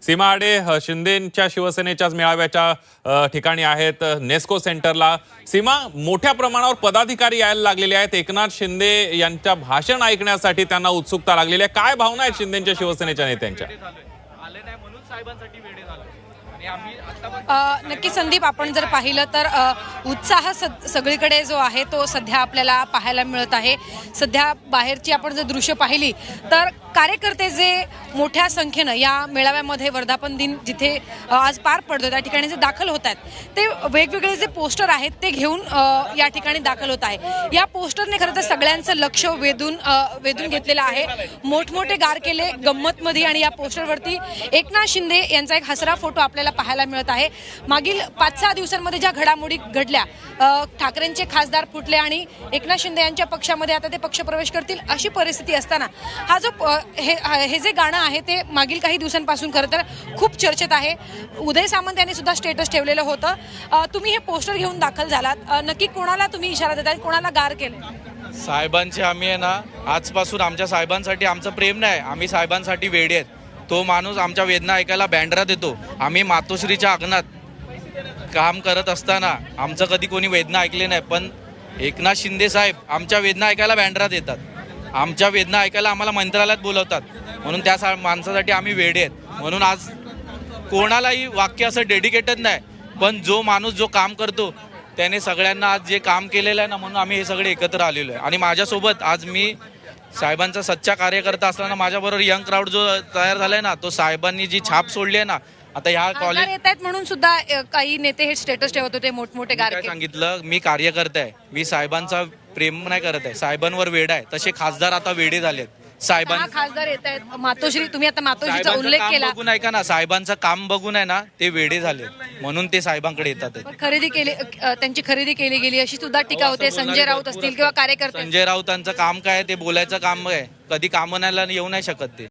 सीमा आडे शिंदेच्या शिवसेनेच्याच मेळाव्याच्या ठिकाणी आहेत, नेस्को सेंटरला। सीमा, मोठ्या प्रमाणावर पदाधिकारी यायला लागलेले आहेत। एकनाथ शिंदे यांच्या भाषण ऐकण्यासाठी त्यांना उत्सुकता लागलेली आहे। काय भावना आहेत शिंदेच्या शिवसेनेच्या नेत्यांच्या? नक्की संदीप, आपण जर पाहिलं तर उत्साह सगळीकडे जो आहे तो सध्या आपल्याला पाहायला मिळत आहे। सध्या बाहेरची आपण जर दृश्य पाहिली तर कार्यकर्ते जे मोठ्या संख्येनं या मेळाव्यामध्ये वर्धापन दिन जिथे आज पार पडतो त्या ठिकाणी जे दाखल होत आहेत ते वेगवेगळे जे पोस्टर आहेत ते घेऊन या ठिकाणी दाखल होत आहे। या पोस्टरने खरं तर सगळ्यांचं लक्ष वेधून घेतलेलं आहे। मोठमोठे गार केले गंमतमध्ये आणि या पोस्टरवरती एकनाथ शिंदे यांचा एक हसरा फोटो आपल्याला पाहायला मिळत आहे। मागील 5-6 दिवसांमध्ये ज्या घडामोडी घडल्या, ठाकरेंचे खासदार फुटले आणि एकनाथ शिंदे यांच्या पक्षामध्ये आता ते पक्षप्रवेश करतील अशी परिस्थिती असताना हा जो हे जे गाणं आहे ते मागील काही दिवसांपासून खरं तर खूप चर्चेत आहे। उदय सामंत यांनी सुद्धा स्टेटस ठेवलेलं होतं। तुम्ही हे पोस्टर घेऊन दाखल झालात, नक्की कोणाला तुम्ही इशारा देताय, कोणाला गार केलं? साहेबांचे आम्ही आहे ना, आजपासून आमच्या साहेबांसाठी आमचं प्रेम नाही, आम्ही साहेबांसाठी वेडे आहेत। तो माणूस आमच्या वेदना ऐकायला बँड्रा देतो। आम्ही मातोश्रीच्या अंगणात काम करत असताना आमचं कधी कोणी वेदना ऐकले नाही, पण एकनाथ शिंदे साहेब आमच्या वेदना ऐकायला बँड्रा देतात। आमच्या वेदना ऐकायला आम्हाला मंत्रालयात बोलवतात, म्हणून त्या माणसासाठी आम्ही वेडे आहेत। म्हणून आज कोणालाही वाक्य असं डेडिकेटेड नाही, पण जो माणूस जो काम करतो त्याने सगळ्यांना आज जे काम केलेलं आहे ना, म्हणून आम्ही हे सगळे एकत्र आलेलो आहे। आणि माझ्यासोबत आज मी साहेबांचा सच्चा कार्यकर्ता असताना माझ्याबरोबर यंग क्राऊड जो तयार झालाय ना, तो साहेबांनी जी छाप सोडली आहे ना, आता ह्या कॉलेज येत आहेत म्हणून सुद्धा काही नेते हे स्टेटस ठेवत होते मोठमोठे गार केले। सांगितलं, मी कार्यकर्ता आहे, मी साहेबांचा प्रेम नाही करत आहे, साहेबांवर वेड आहे। तसे खासदार आता वेडे झालेत। खासदार येत आहेत मातोश्री, तुम्ही आता मातोश्रीचा उल्लेख केला, बघून ऐका ना, साहेबांचं काम बघून आहे ना ते वेडे झाले, म्हणून ते साहेबांकडे येतात। खरेदी केली, त्यांची खरेदी केली गेली अशी सुद्धा टीका होते। संजय राऊत असतील किंवा कार्यकर्ते, संजय राऊतांचं काम काय, ते बोलायचं काम आहे, कधी कामं नाही येऊ नाही शकत ते।